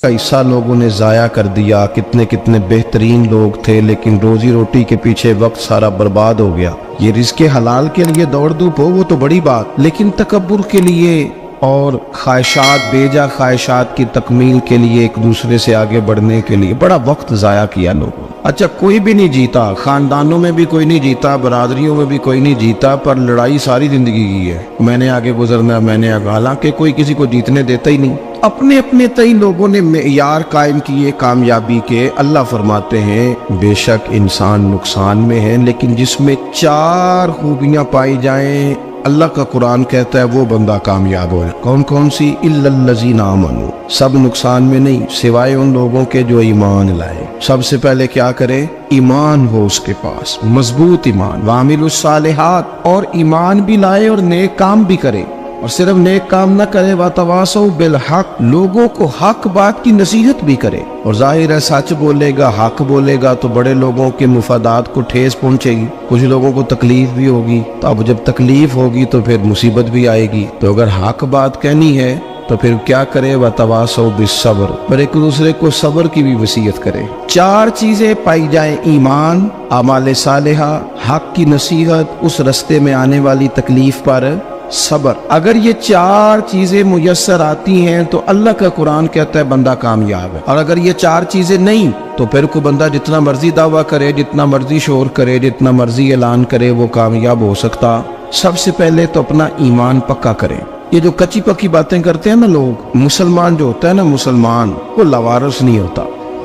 کا حصہ لوگوں نے ضائع کر دیا. کتنے کتنے بہترین لوگ تھے لیکن روزی روٹی کے پیچھے وقت سارا برباد ہو گیا. یہ رزق حلال کے لیے دوڑ دھوپ ہو وہ تو بڑی بات، لیکن تکبر کے لیے اور خواہشات، بیجا خواہشات کی تکمیل کے لیے، ایک دوسرے سے آگے بڑھنے کے لیے بڑا وقت ضائع کیا لوگوں. اچھا کوئی بھی نہیں جیتا، خاندانوں میں بھی کوئی نہیں جیتا، برادریوں میں بھی کوئی نہیں جیتا، پر لڑائی ساری زندگی کی ہے. میں نے آگے گزرنا، میں نے آگے، حالانکہ کوئی کسی کو جیتنے دیتا ہی نہیں. اپنے اپنے تئی لوگوں نے معیار قائم کیے کامیابی کے. اللہ فرماتے ہیں بے شک انسان نقصان میں ہے، لیکن جس میں 4 خوبیاں پائی جائیں اللہ کا قرآن کہتا ہے وہ بندہ کامیاب ہو. کون کون سی؟ الا الذین آمنوا. سب نقصان میں نہیں سوائے ان لوگوں کے جو ایمان لائے. سب سے پہلے کیا کرے؟ ایمان ہو اس کے پاس، مضبوط ایمان. وعملوا الصالحات، اور ایمان بھی لائے اور نیک کام بھی کرے. اور صرف نیک کام نہ کرے، وَتَوَاصَوْا بِالْحَقِّ، لوگوں کو حق بات کی نصیحت بھی کرے. اور ظاہر ہے سچ بولے گا، حق بولے گا تو بڑے لوگوں کے مفادات کو ٹھیس پہنچے گی، کچھ لوگوں کو تکلیف بھی ہوگی. تو اب جب تکلیف ہوگی تو پھر مصیبت بھی آئے گی. تو اگر حق بات کہنی ہے تو پھر کیا کرے؟ وَتَوَاصَوْا بِالصَّبْرِ، پر ایک دوسرے کو صبر کی بھی وصیت کرے. 4 چیزیں پائی جائیں، ایمان، اعمال صالحہ، حق کی نصیحت، اس رستے میں آنے والی تکلیف پر صبر. اگر یہ 4 چیزیں میسر آتی ہیں تو اللہ کا قرآن کہتا ہے بندہ کامیاب ہے. اور اگر یہ 4 چیزیں نہیں تو پھر کوئی بندہ جتنا مرضی دعویٰ کرے، جتنا مرضی شور کرے، جتنا مرضی اعلان کرے، وہ کامیاب ہو سکتا. سب سے پہلے تو اپنا ایمان پکا کریں. یہ جو کچی پکی باتیں کرتے ہیں نا لوگ، مسلمان جو ہوتا ہے نا، مسلمان وہ لاوارث نہیں ہوتا،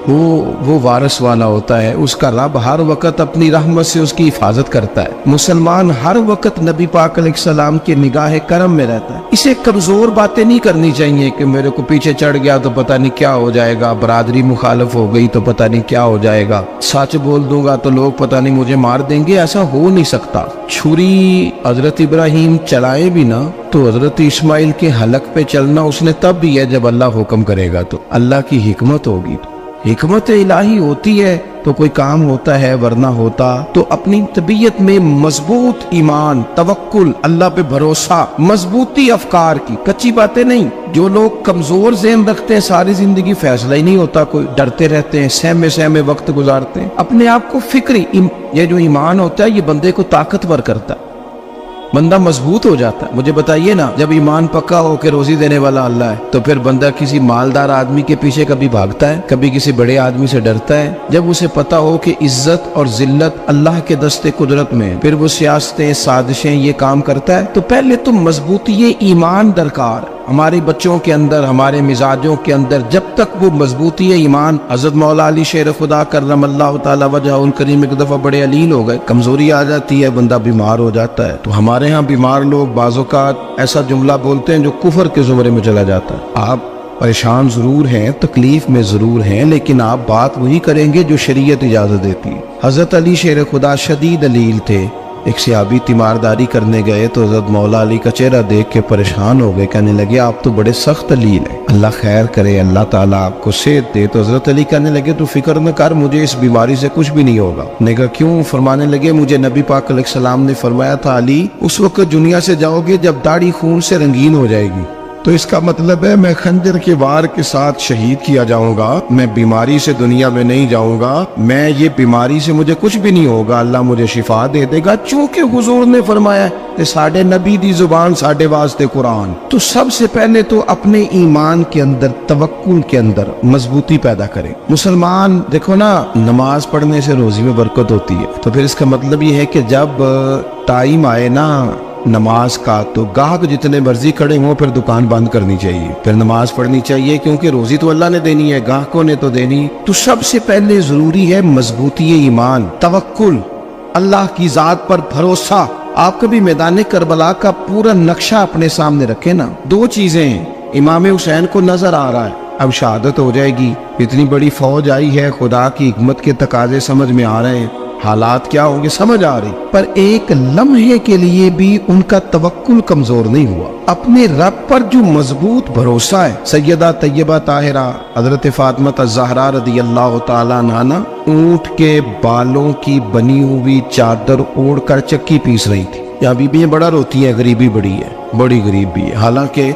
وہ وارث والا ہوتا ہے. اس کا رب ہر وقت اپنی رحمت سے اس کی حفاظت کرتا ہے. مسلمان ہر وقت نبی پاک علیہ السلام کے نگاہ کرم میں رہتا ہے. اسے کمزور باتیں نہیں کرنی چاہیے کہ میرے کو پیچھے چڑھ گیا تو پتہ نہیں کیا ہو جائے گا، برادری مخالف ہو گئی تو پتہ نہیں کیا ہو جائے گا، سچ بول دوں گا تو لوگ پتہ نہیں مجھے مار دیں گے. ایسا ہو نہیں سکتا. چھری حضرت ابراہیم چلائے بھی نا تو حضرت اسماعیل کے حلق پہ چلنا اس نے تب بھی ہے جب اللہ حکم کرے گا. تو اللہ کی حکمت ہوگی، حکمت الہی ہوتی ہے تو کوئی کام ہوتا ہے، ورنہ ہوتا. تو اپنی طبیعت میں مضبوط ایمان، توکل، اللہ پہ بھروسہ، مضبوطی افکار کی، کچی باتیں نہیں. جو لوگ کمزور ذہن رکھتے ہیں ساری زندگی فیصلہ ہی نہیں ہوتا، کوئی ڈرتے رہتے ہیں، سہمے وقت گزارتے ہیں. اپنے آپ کو فکری، یہ جو ایمان ہوتا ہے یہ بندے کو طاقتور کرتا ہے، بندہ مضبوط ہو جاتا ہے. مجھے بتائیے نا، جب ایمان پکا ہو کہ روزی دینے والا اللہ ہے تو پھر بندہ کسی مالدار آدمی کے پیچھے کبھی بھاگتا ہے، کبھی کسی بڑے آدمی سے ڈرتا ہے؟ جب اسے پتا ہو کہ عزت اور ذلت اللہ کے دستے قدرت میں، پھر وہ سیاستیں، سازشیں یہ کام کرتا ہے. تو پہلے تو مضبوطی ایمان درکار. ہمارے بچوں کے اندر، ہمارے مزاجوں کے اندر جب تک وہ مضبوطی ایمان، حضرت مولا علی شیر خدا کرم اللہ تعالی وجہ الکریم ایک دفعہ بڑے علیل ہو گئے، کمزوری آ جاتی ہے، بندہ بیمار ہو جاتا ہے. تو ہمارے ہاں بیمار لوگ بعض اوقات ایسا جملہ بولتے ہیں جو کفر کے زمرے میں چلا جاتا ہے. آپ پریشان ضرور ہیں، تکلیف میں ضرور ہیں، لیکن آپ بات وہی کریں گے جو شریعت اجازت دیتی ہے. حضرت علی شیر خدا شدید علیل تھے. ایک صحابی تیمارداری کرنے گئے تو حضرت مولا علی کا چہرہ دیکھ کے پریشان ہو گئے، کہنے لگے آپ تو بڑے سخت علیل ہیں، اللہ خیر کرے، اللہ تعالیٰ آپ کو صحت دے. تو حضرت علی کہنے لگے تو فکر نہ کر، مجھے اس بیماری سے کچھ بھی نہیں ہوگا. نے کہا کیوں؟ فرمانے لگے مجھے نبی پاک علیہ السلام نے فرمایا تھا علی اس وقت دنیا سے جاؤ گے جب داڑھی خون سے رنگین ہو جائے گی. تو اس کا مطلب ہے میں خنجر کے وار کے ساتھ شہید کیا جاؤں گا، میں بیماری سے دنیا میں نہیں جاؤں گا، میں یہ بیماری سے مجھے کچھ بھی نہیں ہوگا، اللہ مجھے شفا دے دے گا. چونکہ حضور نے فرمایا کہ ساڈے نبی دی زبان ساڈے واسطے قرآن. تو سب سے پہلے تو اپنے ایمان کے اندر، توکل کے اندر مضبوطی پیدا کرے. مسلمان دیکھو نا، نماز پڑھنے سے روزی میں برکت ہوتی ہے. تو پھر اس کا مطلب یہ ہے کہ جب ٹائم آئے نا نماز کا تو گاہک جتنے مرضی کھڑے ہوں پھر دکان بند کرنی چاہیے، پھر نماز پڑھنی چاہیے، کیونکہ روزی تو اللہ نے دینی ہے، گاہکوں نے تو دینی. تو سب سے پہلے ضروری ہے مضبوطی ایمان، توکل، اللہ کی ذات پر بھروسہ. آپ کبھی میدان کربلا کا پورا نقشہ اپنے سامنے رکھیں نا. 2 چیزیں ہیں. امام حسین کو نظر آ رہا ہے اب شہادت ہو جائے گی، اتنی بڑی فوج آئی ہے، خدا کی حکمت کے تقاضے سمجھ میں آ رہے ہیں، حالات کیا ہوں گے سمجھ آ رہی، پر ایک لمحے کے لیے بھی ان کا توکل کمزور نہیں ہوا. اپنے رب پر جو مضبوط بھروسہ ہے. سیدہ طیبہ طاہرہ حضرت فاطمہ الزہرا رضی اللہ تعالیٰ عنہا اونٹ کے بالوں کی بنی ہوئی چادر اوڑھ کر چکی پیس رہی تھی. یہاں بیویاں بڑا روتی ہیں، غریبی بڑی ہے، بڑی غریب بھی ہے. حالانکہ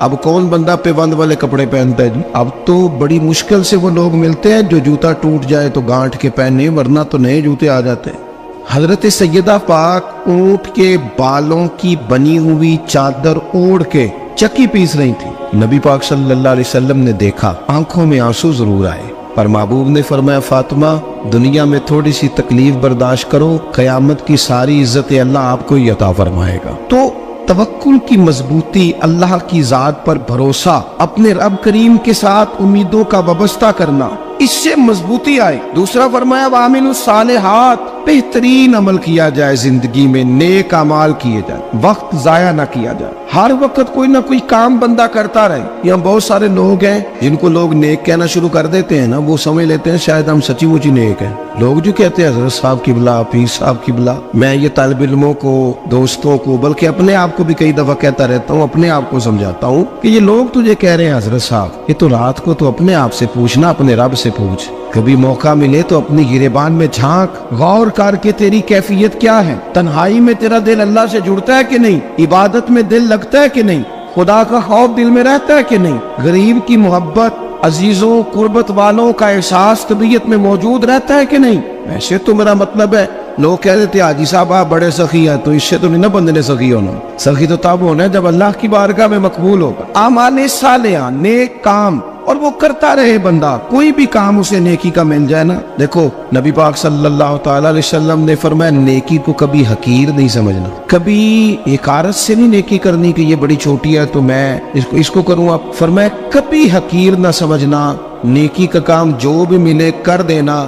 اب کون بندہ پیبند والے کپڑے پہنتا ہے جی؟ اب تو بڑی مشکل سے وہ لوگ ملتے ہیں جو جوتا ٹوٹ جائے تو گانٹھ کے پہنے، ورنہ تو نئے جوتے آ جاتے ہیں۔ حضرت سیدہ پاک اونٹ کے بالوں کی بنی ہوئی چادر اوڑھ کے چکی پیس رہی تھی۔ نبی پاک صلی اللہ علیہ وسلم نے دیکھا، آنکھوں میں آنسو ضرور آئے، پر محبوب نے فرمایا فاطمہ دنیا میں تھوڑی سی تکلیف برداشت کرو، قیامت کی ساری عزت اللہ آپ کو ہی عطا فرمائے گا۔ تو توکل کی مضبوطی، اللہ کی ذات پر بھروسہ، اپنے رب کریم کے ساتھ امیدوں کا وابستہ کرنا، اس سے مضبوطی آئے۔ دوسرا فرمایا وَعَمِلُوا الصَّالِحَاتِ، بہترین عمل کیا جائے زندگی میں، نیک اعمال کیے جائیں، وقت ضائع نہ کیا جائے، ہر وقت کوئی نہ کوئی کام بندہ کرتا رہے۔ یہاں بہت سارے لوگ ہیں جن کو لوگ نیک کہنا شروع کر دیتے ہیں نا، وہ سمجھ لیتے ہیں شاید ہم سچی مچی نیک ہیں۔ لوگ جو کہتے ہیں حضرت صاحب کی بلا، پیر صاحب کی بلا، میں یہ طالب علموں کو، دوستوں کو، بلکہ اپنے آپ کو بھی کئی دفعہ کہتا رہتا ہوں، اپنے آپ کو سمجھاتا ہوں کہ یہ لوگ تجھے کہہ رہے ہیں حضرت صاحب، یہ تو رات کو تو اپنے آپ سے پوچھنا، اپنے رب سے پوچھ، کبھی موقع ملے تو اپنی گریبان میں جھانک، غور کر کے تیری کیفیت کیا ہے، تنہائی میں تیرا دل اللہ سے جڑتا ہے کہ نہیں، عبادت میں دل لگتا ہے کہ نہیں، خدا کا خوف دل میں رہتا ہے کہ نہیں، غریب کی محبت، عزیزوں قربت والوں کا احساس طبیعت میں موجود رہتا ہے کہ نہیں۔ ویسے تو میرا مطلب ہے لوگ کہہ دیتے حاجی صاحب آپ بڑے سخی ہیں، تو اس سے تو نہیں نا بندے نے سخی ہونا، سخی تو تب ہونا ہے جب اللہ کی بارگاہ میں مقبول ہوگا۔ اعمال صالحہ، نیک کام، اور وہ کرتا رہے بندہ، کوئی بھی کام اسے نیکی کا مل جائے نا۔ دیکھو نبی پاک صلی اللہ تعالی علیہ وسلم نے فرمایا نیکی کو کبھی حقیر نہیں سمجھنا، کبھی حقارت سے نہیں نیکی کرنی کہ یہ بڑی چھوٹی ہے تو میں اس کو کروں۔ اب فرمایا کبھی حقیر نہ سمجھنا، نیکی کا کام جو بھی ملے کر دینا۔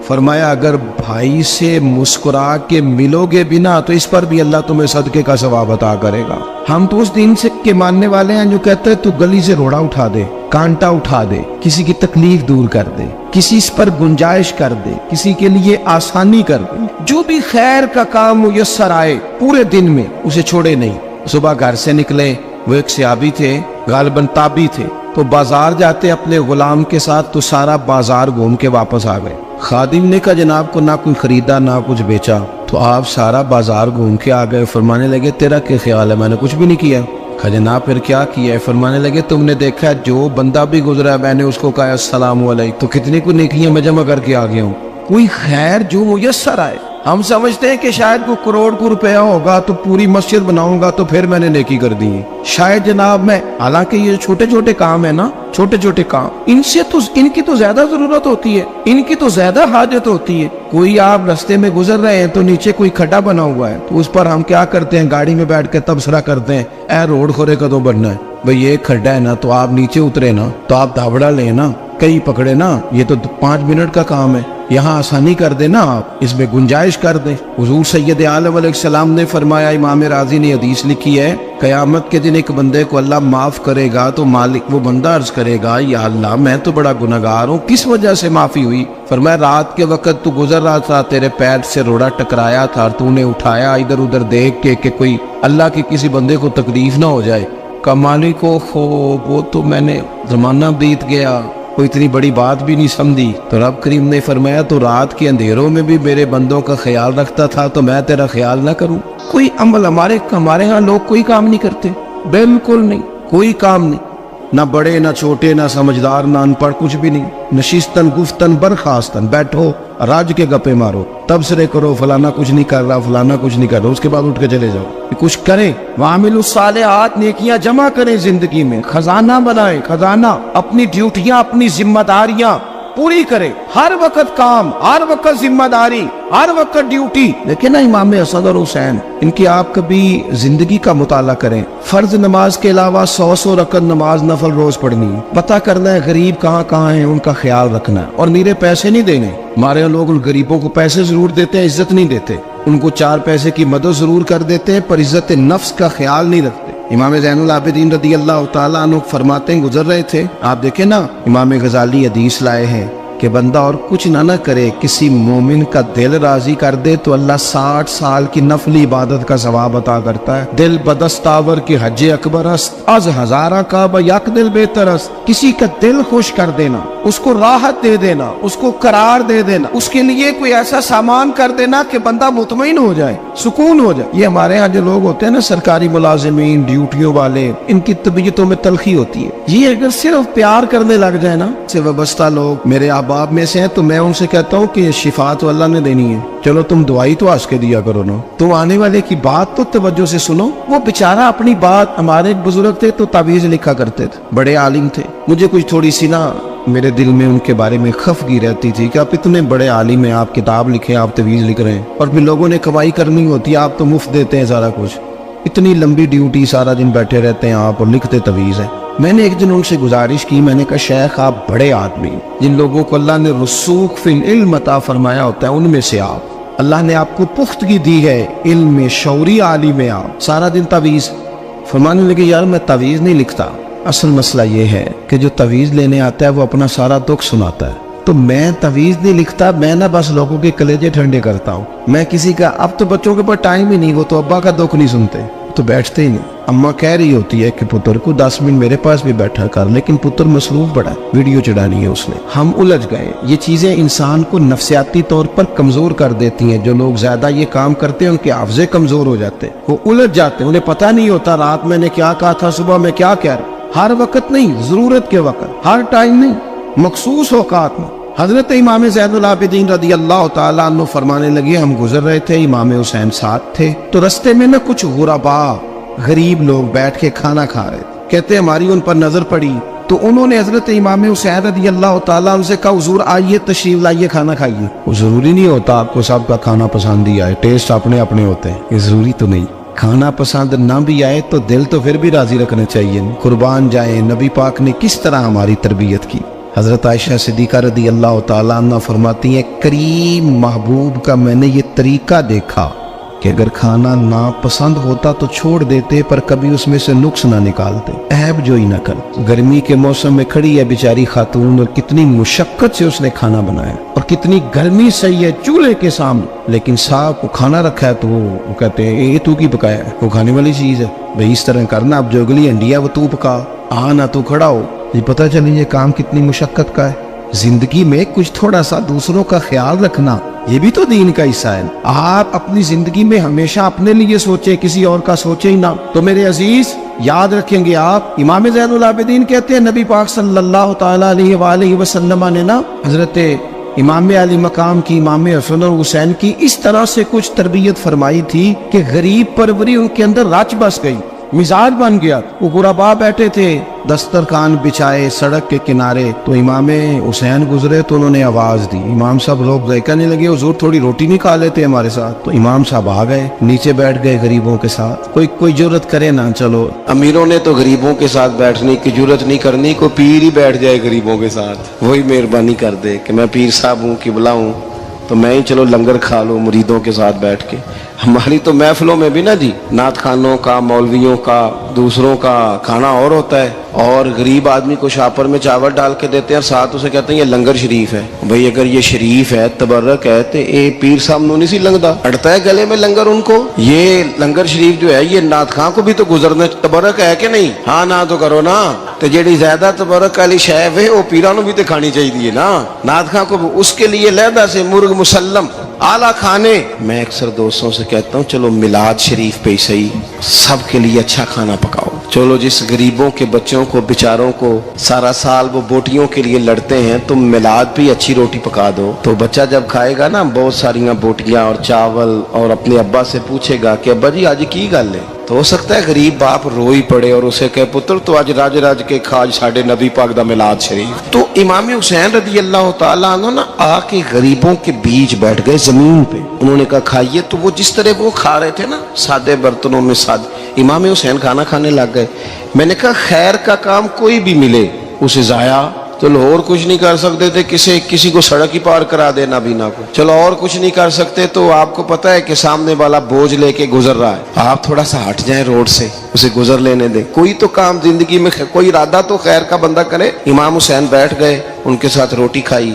فرمایا اگر بھائی سے مسکرا کے ملو گے بھی نا تو اس پر بھی اللہ تمہیں صدقے کا ثواب عطا کرے گا۔ ہم تو اس دین سے کے ماننے والے ہیں جو کہتے ہیں تو گلی سے روڑا اٹھا دے، کانٹا اٹھا دے، کسی کی تکلیف دور کر دے، کسی اس پر گنجائش کر دے، کسی کے لیے آسانی کر دے، جو بھی خیر کا کام میسر آئے پورے دن میں اسے چھوڑے نہیں۔ صبح گھر سے نکلے، وہ ایک صحابی تھے، غالباً تابعی تھے، تو بازار جاتے اپنے غلام کے ساتھ تو سارا بازار گھوم کے واپس آ گئے۔ خادم نے کہا جناب کو نہ کوئی خریدا نہ کچھ بیچا، تو آپ سارا بازار گھوم کے آ گئے۔ فرمانے لگے تیرا کیا خیال ہے؟ میں نے کچھ بھی نہیں کیا۔ کہا جناب پھر کیا کیا ہے؟ فرمانے لگے تم نے دیکھا جو بندہ بھی گزرا میں نے اس کو کہا السلام علیکم، تو کتنی کو نیکیاں میں جمع کر کے آ گیا ہوں۔ کوئی خیر جو میسر آئے، ہم سمجھتے ہیں کہ شاید کوئی کروڑ کو روپیہ ہوگا تو پوری مسجد بناؤں گا تو پھر میں نے نیکی کر دی ہے، شاید جناب میں، حالانکہ یہ چھوٹے چھوٹے کام ہے نا، چھوٹے چھوٹے کام، ان کی تو زیادہ ضرورت ہوتی ہے، ان کی تو زیادہ حاجت ہوتی ہے۔ کوئی آپ رستے میں گزر رہے ہیں تو نیچے کوئی کھڈا بنا ہوا ہے تو اس پر ہم کیا کرتے ہیں، گاڑی میں بیٹھ کے تبصرہ کرتے ہیں اے روڈ کھورے کدوں بننا ہے بھئی، یہ کھڈا ہے نا تو آپ نیچے اترے نا، تو آپ دھابڑا لیں نا، کئی پکڑے نا، یہ تو 5 منٹ کا کام ہے، یہاں آسانی کر دیں نا، آپ اس میں گنجائش کر دیں۔ حضور سید عالم علیہ السلام نے فرمایا، امام راضی نے حدیث لکھی ہے، قیامت کے دن ایک بندے کو اللہ معاف کرے گا تو مالک وہ بندہ عرض کرے گا یا اللہ میں تو بڑا گناہگار ہوں، کس وجہ سے معافی ہوئی؟ فرمایا رات کے وقت تو گزر رہا تھا، تیرے پیر سے روڑا ٹکرایا تھا، تو نے اٹھایا ادھر ادھر دیکھ کے کہ کوئی اللہ کے کسی بندے کو تکلیف نہ ہو جائے۔ کمالی کو وہ تو میں نے زمانہ بیت گیا، کوئی اتنی بڑی بات بھی نہیں سمجھی۔ تو رب کریم نے فرمایا تو رات کے اندھیروں میں بھی میرے بندوں کا خیال رکھتا تھا تو میں تیرا خیال نہ کروں؟ کوئی عمل ہمارے ہاں لوگ کوئی کام نہیں کرتے، بالکل نہیں، کوئی کام نہیں، نہ بڑے نہ چھوٹے نہ سمجھدار نہ ان پڑھ، کچھ بھی نہیں، نشستن گفتن برخاستن، بیٹھو راج کے گپے مارو، تبصرے کرو فلانا کچھ نہیں کر رہا، فلانا کچھ نہیں کر رہا، اس کے بعد اٹھ کے چلے جاؤ۔ کچھ کریں، وعاملوا الصالحات، نیکیاں جمع کریں زندگی میں، خزانہ بنائیں، خزانہ، اپنی ڈیوٹیاں اپنی ذمہ داریاں پوری کرے، ہر وقت کام، ہر وقت ذمہ داری، ہر وقت ڈیوٹی۔ لیکن نا امام حسن اور حسین، ان کی آپ کبھی زندگی کا مطالعہ کریں، فرض نماز کے علاوہ 100 رکعت نماز نفل روز پڑھنی ہے، پتہ کرنا ہے غریب کہاں کہاں ہیں، ان کا خیال رکھنا ہے، اور میرے پیسے نہیں دینے۔ ہمارے لوگ غریبوں کو پیسے ضرور دیتے ہیں، عزت نہیں دیتے، ان کو 4 پیسے کی مدد ضرور کر دیتے ہیں، پر عزت نفس کا خیال نہیں رکھتے۔ امام زین العابدین رضی اللہ تعالیٰ عنہ فرماتے ہیں، گزر رہے تھے، آپ دیکھیں نا، امام غزالی حدیث لائے ہیں کہ بندہ اور کچھ نہ کرے، کسی مومن کا دل راضی کر دے تو اللہ 60 سال کی نفلی عبادت کا ثواب عطا کرتا ہے۔ دل بدستاور کی حج اکبر است، از ہزارہ کعبہ یک دل بہتر است۔ کسی کا دل خوش کر دینا، اس کو راحت دے دینا، اس کو قرار دے دینا، اس کے لیے کوئی ایسا سامان کر دینا کہ بندہ مطمئن ہو جائے، سکون ہو جائے۔ یہ ہمارے ہاں جو لوگ ہوتے ہیں نا، سرکاری ملازمین، ڈیوٹیوں والے، ان کی طبیعتوں میں تلخی ہوتی ہے۔ یہ اگر صرف پیار کرنے لگ جائے نا، سے وابستہ لوگ میرے احباب میں سے ہیں، تو میں ان سے کہتا ہوں کہ شفا تو اللہ نے دینی ہے، چلو تم دعائی تو آج کے دیا کرو نا، تم آنے والے کی بات تو توجہ سے سنو۔ وہ بیچارہ اپنی بات، ہمارے ایک بزرگ تھے تو تعویذ لکھا کرتے تھے، بڑے عالم تھے، مجھے کچھ تھوڑی سی نا میرے دل میں ان کے بارے میں خفگی رہتی تھی کہ آپ اتنے بڑے عالم ہیں، آپ کتاب لکھیں، آپ تعویذ لکھ رہے ہیں، اور پھر لوگوں نے کمائی کرنی ہوتی ہے، آپ تو مفت دیتے ہیں سارا کچھ، اتنی لمبی ڈیوٹی، سارا دن بیٹھے رہتے ہیں آپ اور لکھتے تعویذ ہیں۔ میں نے ایک دن ان سے گزارش کی، میں نے کہا شیخ آپ بڑے آدمی، جن لوگوں کو اللہ نے رسوخ فی العلم عطا فرمایا ہوتا ہے ان میں سے آپ، اللہ نے آپ کو پختگی دی ہے، علم میں شعوری عالم ہے آپ، سارا دن تعویذ۔ فرمانے لگے یار میں تعویذ نہیں لکھتا، اصل مسئلہ یہ ہے کہ جو تعویذ لینے آتا ہے وہ اپنا سارا دکھ سناتا ہے، تو میں تعویذ نہیں لکھتا، میں نہ بس لوگوں کے کلیجے ٹھنڈے کرتا ہوں، میں کسی کا، اب تو بچوں کے پاس ٹائم ہی نہیں، وہ تو ابا کا دکھ نہیں سنتے، تو بیٹھتے ہی نہیں۔ اماں کہہ رہی ہوتی ہے کہ پتر کو 10 منٹ میرے پاس بھی بیٹھا کر، لیکن پتر مصروف بڑا ہے، ویڈیو چڑھانی ہے اس نے۔ ہم الجھ گئے۔ یہ چیزیں انسان کو نفسیاتی طور پر کمزور کر دیتی ہیں، جو لوگ زیادہ یہ کام کرتے ہیں ان کے حافظے کمزور ہو جاتے ہیں، وہ الجھ جاتے ہیں، انہیں پتہ نہیں ہوتا رات میں نے کیا کہا تھا، صبح میں کیا کہہ رہا۔ ہر وقت نہیں، ضرورت کے وقت، ہر ٹائم نہیں، مخصوص اوقات میں۔ حضرت امام زین العابدین رضی اللہ تعالیٰ عنہ فرمانے لگے، ہم گزر رہے تھے، امام حسین ساتھ تھے، تو رستے میں نہ کچھ غربا، غریب لوگ بیٹھ کے کھانا کھا رہے تھے، کہتے ہماری ان پر نظر پڑی تو انہوں نے حضرت امام حسین رضی اللہ تعالیٰ عنہ سے کہا حضور آئیے تشریف لائیے کھانا کھائیے۔ وہ ضروری نہیں ہوتا آپ کو سب کا کھانا پسند ہی آئے، ٹیسٹ اپنے اپنے ہوتے ہیں، یہ ضروری تو نہیں۔ کھانا پسند نہ بھی آئے تو دل تو پھر بھی راضی رکھنا چاہیے۔ قربان جائیں نبی پاک نے کس طرح ہماری تربیت کی۔ حضرت عائشہ صدیقہ رضی اللہ تعالیٰ عنہ فرماتی ہیں، کریم محبوب کا میں نے یہ طریقہ دیکھا کہ اگر کھانا ناپسند ہوتا تو چھوڑ دیتے، پر کبھی اس میں سے نقص نہ نکالتے، عیب جوئی نہ کرتے۔ گرمی کے موسم میں کھڑی ہے بیچاری خاتون، اور کتنی مشقت سے اس نے کھانا بنایا، اور کتنی گرمی صحیح ہے چولہے کے سامنے، لیکن صاحب کو کھانا رکھا ہے تو وہ کہتے ہیں یہ تو کی پکایا ہے، وہ کھانے والی چیز ہے بھئی، اس طرح کرنا، اب جو اگلی ہنڈی ہے وہ تو پکا، نہ تو کھڑا ہو۔ یہ پتہ چلے یہ کام کتنی مشقت کا ہے۔ زندگی میں کچھ تھوڑا سا دوسروں کا خیال رکھنا، یہ بھی تو دین کا حصہ ہے۔ آپ اپنی زندگی میں ہمیشہ اپنے لیے سوچیں، کسی اور کا سوچیں ہی نہ۔ تو میرے عزیز یاد رکھیں گے آپ، امام زین العابدین کہتے ہیں نبی پاک صلی اللہ تعالیٰ علیہ وآلہ وسلم نے نا حضرت امام علی مقام کی، امام حسن اور حسین کی اس طرح سے کچھ تربیت فرمائی تھی کہ غریب پروری ان کے اندر رچ بس گئی، مزاج بن گیا۔ وہ غربا بیٹھے تھے، دسترخوان بچھائے سڑک کے کنارے، تو امام حسین گزرے تو انہوں نے آواز دی، امام صاحب لوگ کہنے لگے حضور تھوڑی روٹی نہیں کھا لیتے ہمارے ساتھ، تو امام صاحب آ گئے، نیچے بیٹھ گئے غریبوں کے ساتھ۔ کوئی جرت کرے نا، چلو امیروں نے تو غریبوں کے ساتھ بیٹھنے کی جرت نہیں کرنی، کوئی پیر ہی بیٹھ جائے غریبوں کے ساتھ، وہی مہربانی کر دے کہ میں پیر صاحب ہوں، قبلہ ہوں، تو میں ہی چلو لنگر کھا لوں مریدوں کے ساتھ بیٹھ کے۔ ہماری تو محفلوں میں بھی نا جی، نعت خانوں کا، مولویوں کا، دوسروں کا کھانا اور ہوتا ہے، اور غریب آدمی کو شاپر میں چاول ڈال کے دیتے ہیں، ساتھ اسے کہتے ہیں یہ لنگر شریف ہے۔ بھئی اگر یہ شریف ہے، تبرک ہے، تو اے پیر صاحب نو نہیں سی لنگدا، اڑتا ہے گلے میں لنگر ان کو۔ یہ لنگر شریف جو ہے یہ نعت خان کو بھی تو گزرنا، تبرک ہے کہ نہیں؟ ہاں نہ تو کرو نا، تو جیڑی زیادہ تبرک والی شے ہے وہ پیراں نو بھی تو کھانی چاہیے نا، نعت خان کو اس کے لیے لہدا سے مرغ مسلم اعلیٰ کھانے۔ میں اکثر دوستوں سے کہتا ہوں چلو میلاد شریف پہ صحیح سب کے لیے اچھا کھانا پکاؤ، چلو جس غریبوں کے بچوں کو بیچاروں کو سارا سال وہ بوٹیوں کے لیے لڑتے ہیں، تم میلاد پہ اچھی روٹی پکا دو، تو بچہ جب کھائے گا نا بہت ساریاں بوٹیاں اور چاول، اور اپنے ابا سے پوچھے گا کہ ابا جی آج کی گل ہے، تو ہو سکتا ہے غریب باپ روئی پڑے اور اسے کہے پتر تو آج راج راج کے کھاج ساڑھے نبی پاک دا میلاد شریف۔ تو امام حسین رضی اللہ تعالیٰ عنہ نا آ کے غریبوں کے بیچ بیٹھ گئے زمین پہ، انہوں نے کہا کھائیے، تو وہ جس طرح وہ کھا رہے تھے نا سادے برتنوں میں سادے، امام حسین کھانا کھانے لگ گئے۔ میں نے کہا خیر کا کام کوئی بھی ملے اسے ضائع، چلو اور کچھ نہیں کر سکتے تھے، کسی کو سڑک ہی پار کرا دینا بینا کو، چلو اور کچھ نہیں کر سکتے، تو آپ کو پتا ہے کہ سامنے والا بوجھ لے کے گزر رہا ہے، آپ تھوڑا سا ہٹ جائیں روڈ سے، اسے گزر لینے دیں، کوئی تو کام زندگی میں کوئی ارادہ تو خیر کا بندہ کرے۔ امام حسین بیٹھ گئے، ان کے ساتھ روٹی کھائی،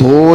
2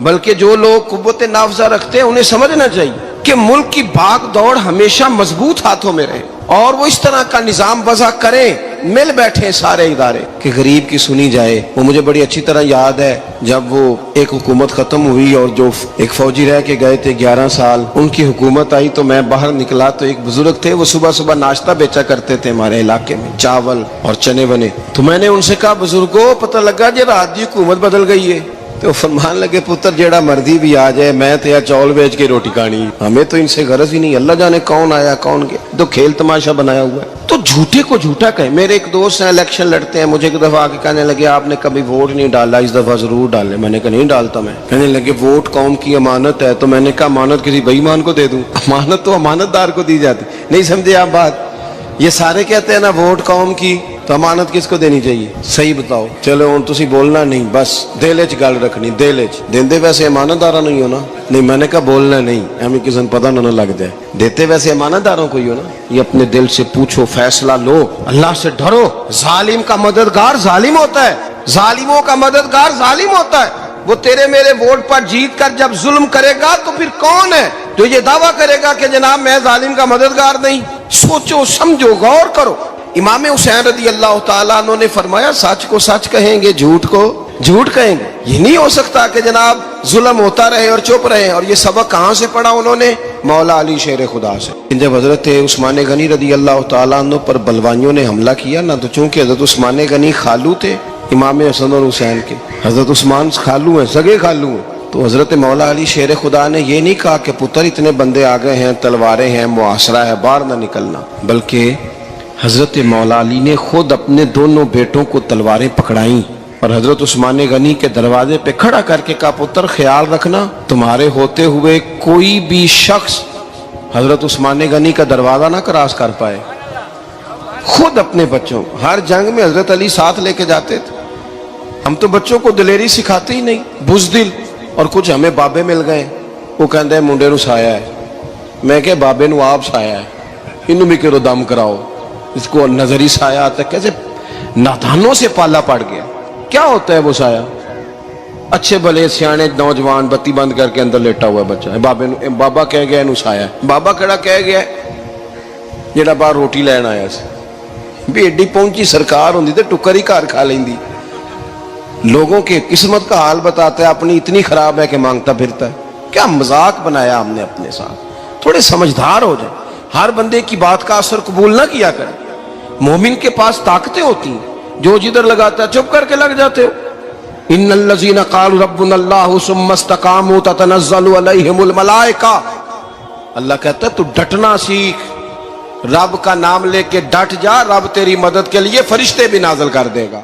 بلکہ جو لوگ قوت نافذہ رکھتے ہیں انہیں سمجھنا چاہیے کہ ملک کی بھاگ دوڑ ہمیشہ مضبوط ہاتھوں میں رہے اور وہ اس طرح کا نظام وضع کریں، مل بیٹھے سارے ادارے کہ غریب کی سنی جائے۔ وہ مجھے بڑی اچھی طرح یاد ہے جب وہ ایک حکومت ختم ہوئی اور جو ایک فوجی رہ کے گئے تھے 11 سال، ان کی حکومت آئی تو میں باہر نکلا تو ایک بزرگ تھے، وہ صبح صبح ناشتہ بیچا کرتے تھے ہمارے علاقے میں، چاول اور چنے بنے۔ تو میں نے ان سے کہا بزرگوں پتہ لگا جی رات دی حکومت بدل گئی ہے۔ تو فرمان لگے پتر جیڑا مردی بھی آ جائے میں تیا چاول بیچ کے روٹی کھانی، ہمیں تو ان سے غرض ہی نہیں، اللہ جانے کون آیا کون گیا، تو کھیل تماشا بنایا ہوا ہے۔ تو جھوٹے کو جھوٹا کہیں۔ میرے ایک دوست ہیں الیکشن لڑتے ہیں، مجھے ایک دفعہ آ کے کہنے لگے آپ نے کبھی ووٹ نہیں ڈالا، اس دفعہ ضرور ڈالیں۔ میں نے کہا نہیں ڈالتا میں۔ کہنے لگے ووٹ قوم کی امانت ہے، تو میں نے کہا امانت کسی بے ایمان کو دے دوں؟ امانت تو امانت دار کو دی جاتی۔ نہیں سمجھے آپ بات؟ یہ سارے کہتے ہیں نا ووٹ قوم کی، تو امانت کس کو دینی چاہیے؟ صحیح بتاؤ۔ چلو ہوں تسی بولنا نہیں، بس دل وچ گل رکھنی، دل وچ دیندے ویسے امانت دارا نہیں ہونا۔ نہیں میں نے کہا بولنا نہیں، ہمیں کسی نے پتہ نہ لگ جائے، دیتے ویسے امانت داروں کو ہی ہو نا۔ یہ اپنے دل سے پوچھو، فیصلہ لو، اللہ سے ڈرو۔ ظالم کا مددگار ظالم ہوتا ہے، ظالموں کا مددگار ظالم ہوتا ہے۔ وہ تیرے میرے ووٹ پر جیت کر جب ظلم کرے گا تو پھر کون ہے جو یہ دعویٰ کرے گا کہ جناب میں ظالم کا مددگار نہیں؟ سوچو سمجھو غور کرو۔ امام حسین رضی اللہ تعالیٰ عنہ نے فرمایا سچ کو سچ کہیں گے، جھوٹ کو جھوٹ کہیں گے۔ یہ نہیں ہو سکتا کہ جناب ظلم ہوتا رہے اور چپ رہے۔ اور یہ سبق کہاں سے پڑھا انہوں نے؟ مولا علی شیر خدا سے۔ جب حضرت عثمان غنی رضی اللہ تعالیٰ عنہ پر بلوائیوں نے حملہ کیا نا، تو چونکہ حضرت عثمان غنی خالو تھے امام حسن اور حسین کے، حضرت عثمان خالو ہیں، سگے خالو ہیں، تو حضرت مولا علی شیر خدا نے یہ نہیں کہا کہ پتر اتنے بندے آ گئے ہیں، تلواریں ہیں، محاصرہ ہے، باہر نہ نکلنا، بلکہ حضرت مولا علی نے خود اپنے دونوں بیٹوں کو تلواریں پکڑائیں اور حضرت عثمان غنی کے دروازے پہ کھڑا کر کے کہا پتر خیال رکھنا تمہارے ہوتے ہوئے کوئی بھی شخص حضرت عثمان غنی کا دروازہ نہ کراس کر پائے۔ خود اپنے بچوں، ہر جنگ میں حضرت علی ساتھ لے کے جاتے تھے۔ ہم تو بچوں کو دلیری سکھاتے ہی نہیں، بزدل۔ اور کچھ ہمیں بابے مل گئے، وہ کہندے ہیں منڈے نو سایا ہے، میں کہ بابے نو آپ سایا ہے، انہوں بھی کرو دم کراؤ، اس کو نظری سایہ آتا ہے۔ کیسے نادانوں سے پالا پڑ گیا۔ کیا ہوتا ہے وہ سایہ؟ اچھے بھلے سیانے نوجوان بتی بند کر کے اندر لیٹا ہوا ہے بچہ، بابا کہہ گیا انہوں سایہ ہے۔ بابا کہڑا کہہ گیا جیڑا باہر روٹی لین آیا سی، بھی ایڈی پہنچی سرکار ہوندی تے ٹکر ہی گھر کھا لیندی۔ لوگوں کے قسمت کا حال بتاتا ہے، اپنی اتنی خراب ہے کہ مانگتا پھرتا ہے۔ کیا مذاق بنایا ہم نے اپنے ساتھ۔ تھوڑے سمجھدار ہو جائیں، ہر بندے کی بات کا اثر قبول نہ کیا کریں۔ مومن کے پاس طاقتیں ہوتی ہیں، جو جدھر لگاتا ہے چپ کر کے لگ جاتے ہو۔ ان الذین قالوا ربنا اللہ ثم استقاموا تتنزل علیہم الملائکہ، اللہ کہتا ہے تو ڈٹنا سیکھ، رب کا نام لے کے ڈٹ جا، رب تیری مدد کے لیے فرشتے بھی نازل کر دے گا۔